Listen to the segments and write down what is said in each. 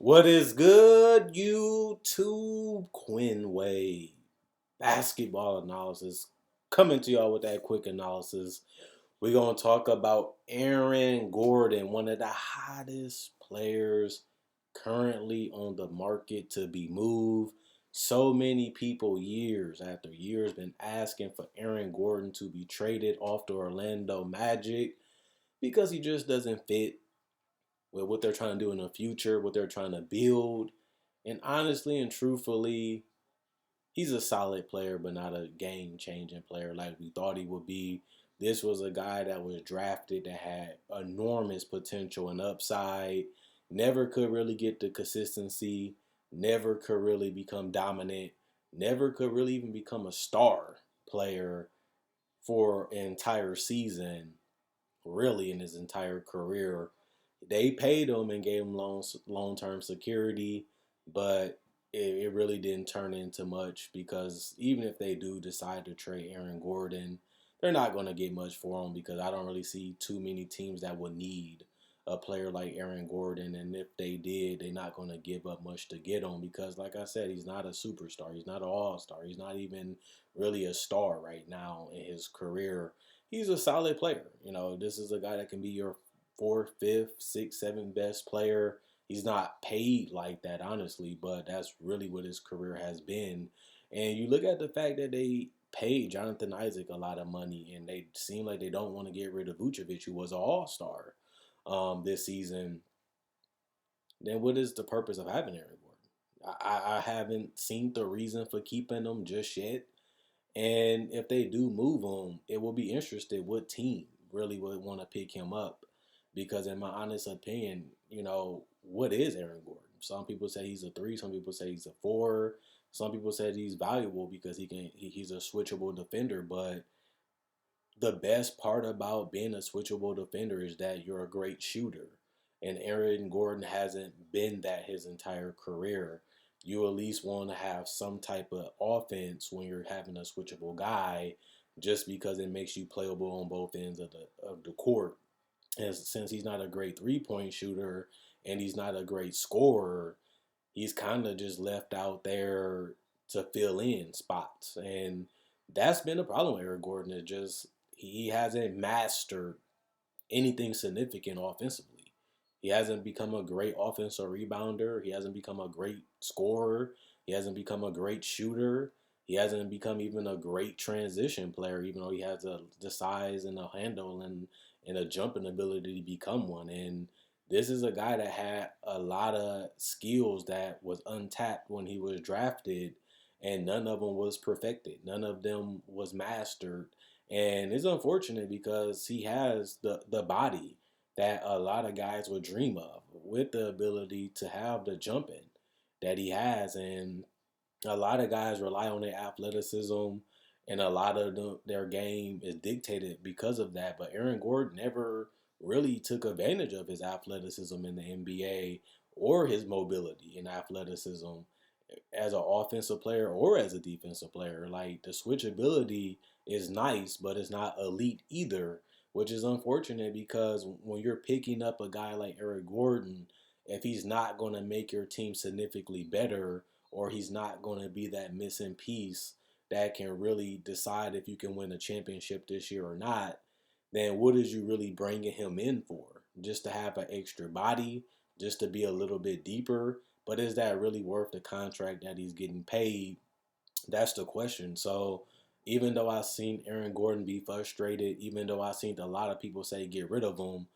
What is good, YouTube? Quinn Wade, basketball analysis, coming to y'all with that quick analysis. We're going to talk about Aaron Gordon, one of the hottest players currently on the market to be moved. So many people, years after years, been asking for Aaron Gordon to be traded off the Orlando Magic because he just doesn't fit with what they're trying to do in the future, what they're trying to build. And honestly and truthfully, he's a solid player, but not a game changing player like we thought he would be. This was a guy that was drafted that had enormous potential and upside, never could really get the consistency, never could really become dominant, never could really even become a star player for an entire season, really, in his entire career. They paid him and gave him long term security, but it really didn't turn into much because even if they do decide to trade Aaron Gordon, they're not going to get much for him because I don't really see too many teams that would need a player like Aaron Gordon. And if they did, they're not going to give up much to get him because, like I said, he's not a superstar. He's not an all star. He's not even really a star right now in his career. He's a solid player. This is a guy that can be your fourth, fifth, sixth, seventh best player. He's not paid like that, honestly, but that's really what his career has been. And you look at the fact that they paid Jonathan Isaac a lot of money, and they seem like they don't want to get rid of Vucevic, who was an All Star this season. Then what is the purpose of having Aaron Gordon? I haven't seen the reason for keeping him just yet. And if they do move him, it will be interesting what team really would want to pick him up. Because in my honest opinion, what is Aaron Gordon? Some people say he's a three, some people say he's a four, some people say he's valuable because he's a switchable defender, but the best part about being a switchable defender is that you're a great shooter. And Aaron Gordon hasn't been that his entire career. You at least want to have some type of offense when you're having a switchable guy just because it makes you playable on both ends of the court. And since he's not a great 3 point shooter and he's not a great scorer, he's kind of just left out there to fill in spots. And that's been the problem with Eric Gordon. Is just he hasn't mastered anything significant offensively. He hasn't become a great offensive rebounder. He hasn't become a great scorer. He hasn't become a great shooter. He hasn't become even a great transition player, even though he has the size and the handle and a jumping ability to become one. And this is a guy that had a lot of skills that was untapped when he was drafted, and none of them was perfected. None of them was mastered. And it's unfortunate because he has the body that a lot of guys would dream of with the ability to have the jumping that he has. And a lot of guys rely on their athleticism, and a lot of their game is dictated because of that. But Aaron Gordon never really took advantage of his athleticism in the NBA or his mobility and athleticism as an offensive player or as a defensive player. Like the switchability is nice, but it's not elite either, which is unfortunate because when you're picking up a guy like Eric Gordon, if he's not going to make your team significantly better, or he's not going to be that missing piece that can really decide if you can win a championship this year or not, then what is you really bringing him in for? Just to have an extra body, just to be a little bit deeper, but is that really worth the contract that he's getting paid? That's the question. So even though I've seen Aaron Gordon be frustrated, even though I've seen a lot of people say get rid of him,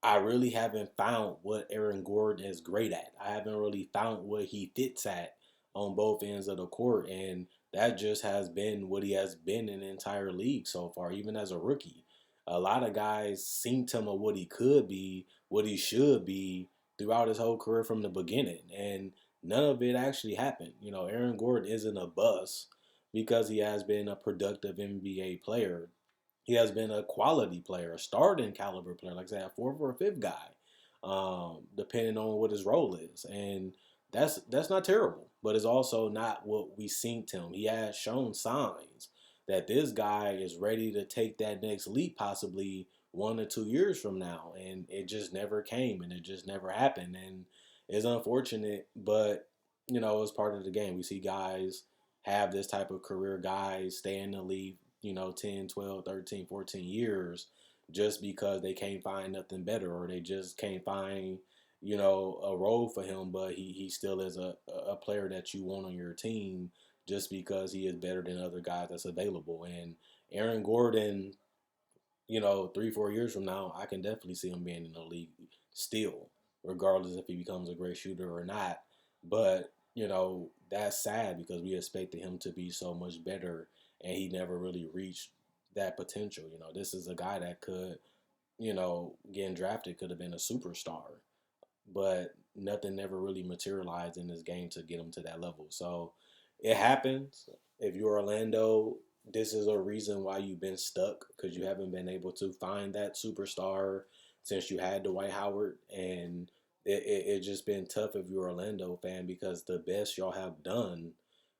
I really haven't found what Aaron Gordon is great at. I haven't really found what he fits at on both ends of the court. And that just has been what he has been in the entire league so far, even as a rookie. A lot of guys seen to him of what he could be, what he should be throughout his whole career from the beginning. And none of it actually happened. Aaron Gordon isn't a bust because he has been a productive NBA player. He has been a quality player, a starting caliber player, like I said, a fourth or a fifth guy, depending on what his role is. And that's not terrible, but it's also not what we seen to him. He has shown signs that this guy is ready to take that next leap, possibly 1 or 2 years from now, and it just never came, and it just never happened. And It's unfortunate, but it's part of the game. We see guys have this type of career, guys stay in the league, 10, 12, 13, 14 years just because they can't find nothing better or they just can't find, a role for him, but he still is a player that you want on your team just because he is better than other guys that's available. And Aaron Gordon, 3, 4 years from now, I can definitely see him being in the league still, regardless if he becomes a great shooter or not. But, that's sad because we expected him to be so much better and he never really reached that potential. This is a guy that could, getting drafted could have been a superstar, but nothing never really materialized in this game to get him to that level. So it happens. If you're Orlando, this is a reason why you've been stuck because you haven't been able to find that superstar since you had Dwight Howard, and it just been tough if you're an Orlando fan because the best y'all have done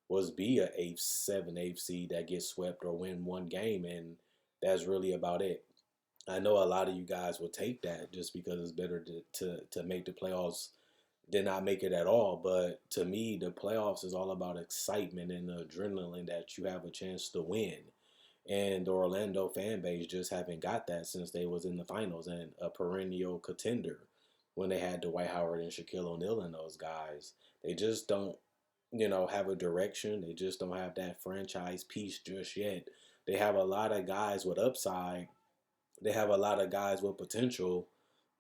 was be a eighth, seven, eighth seed that gets swept or win one game, and that's really about it. I know a lot of you guys will take that just because it's better to make the playoffs than not make it at all. But to me, the playoffs is all about excitement and the adrenaline that you have a chance to win. And the Orlando fan base just haven't got that since they was in the finals and a perennial contender when they had Dwight Howard and Shaquille O'Neal and those guys. They just don't, have a direction. They just don't have that franchise piece just yet. They have a lot of guys with upside, they have a lot of guys with potential,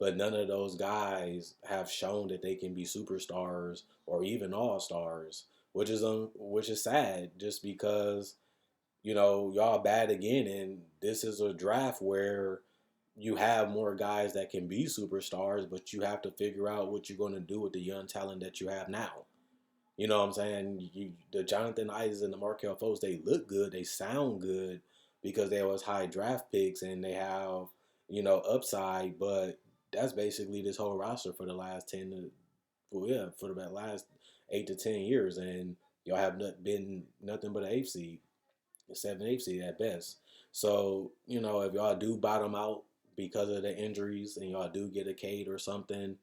but none of those guys have shown that they can be superstars or even all stars, which is sad. Just because y'all bad again, and this is a draft where you have more guys that can be superstars, but you have to figure out what you're going to do with the young talent that you have now. You know what I'm saying? The Jonathan Isaacs and the Markel Fultz, they look good, they sound good because they was high draft picks and they have upside. But that's basically this whole roster for the last 10 to well, yeah, for the last 8 to 10 years, and y'all have been nothing but an eighth seed, a seven, eighth seed at best. So if y'all do bottom out because of the injuries and y'all do get a Cade or something,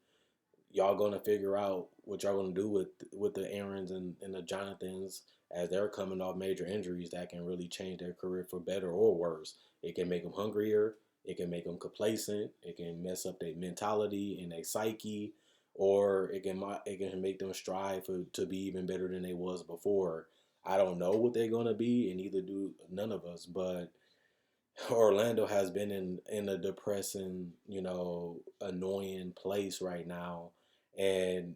y'all gonna figure out what y'all gonna do with the Aarons and the Jonathans as they're coming off major injuries that can really change their career for better or worse. It can make them hungrier. It can make them complacent. It can mess up their mentality and their psyche, or it can make them strive to be even better than they was before. I don't know what they're gonna be, and neither do none of us. But Orlando has been in a depressing, annoying place right now, and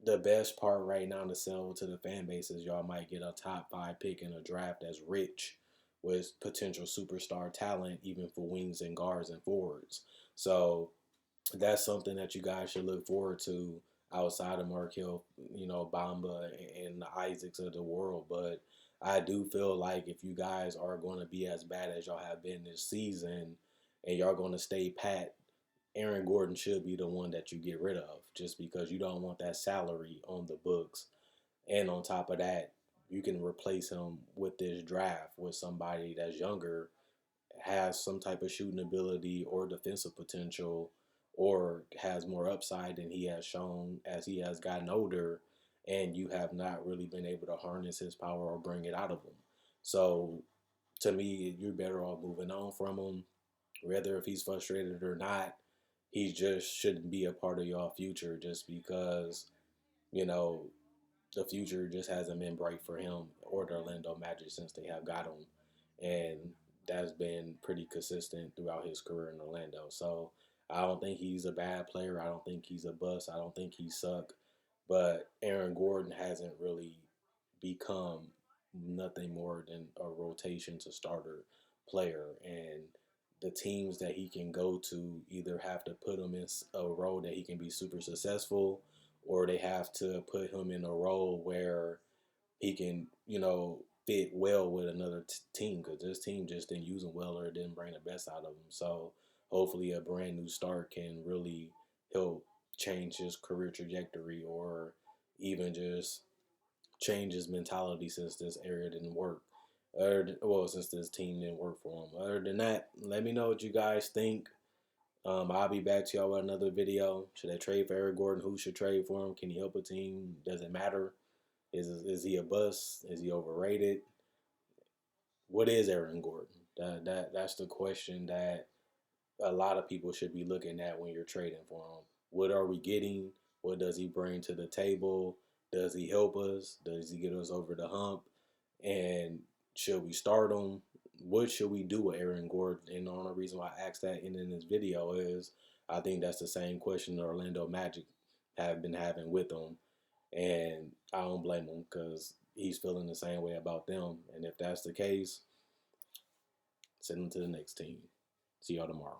the best part right now to sell to the fan base is y'all might get a top five pick in a draft that's rich with potential superstar talent, even for wings and guards and forwards. So that's something that you guys should look forward to outside of Markel, Bamba and the Isaacs of the world. But I do feel like if you guys are going to be as bad as y'all have been this season and y'all going to stay pat, Aaron Gordon should be the one that you get rid of just because you don't want that salary on the books. And on top of that, you can replace him with this draft with somebody that's younger, has some type of shooting ability or defensive potential, or has more upside than he has shown as he has gotten older, and you have not really been able to harness his power or bring it out of him. So to me, you're better off moving on from him, whether if he's frustrated or not. He just shouldn't be a part of your future just because, you know, the future just hasn't been bright for him or the Orlando Magic since they have got him. And that's been pretty consistent throughout his career in Orlando. So I don't think he's a bad player. I don't think he's a bust. I don't think he suck. But Aaron Gordon hasn't really become nothing more than a rotation to starter player. And the teams that he can go to either have to put him in a role that he can be super successful, or they have to put him in a role where he can, fit well with another team because this team just didn't use him well or didn't bring the best out of him. So hopefully a brand new start can really help change his career trajectory or even just change his mentality since this area didn't work. Since this team didn't work for him. Other than that, let me know what you guys think. I'll be back to y'all with another video. Should I trade for Eric Gordon? Who should trade for him? Can he help a team? Does it matter? Is he a bust? Is he overrated? What is Aaron Gordon? That's the question that a lot of people should be looking at when you're trading for him. What are we getting? What does he bring to the table? Does he help us? Does he get us over the hump? And should we start him? What should we do with Aaron Gordon? And the only reason why I asked that in this video is I think that's the same question the Orlando Magic have been having with him. And I don't blame him because he's feeling the same way about them. And if that's the case, send him to the next team. See y'all tomorrow.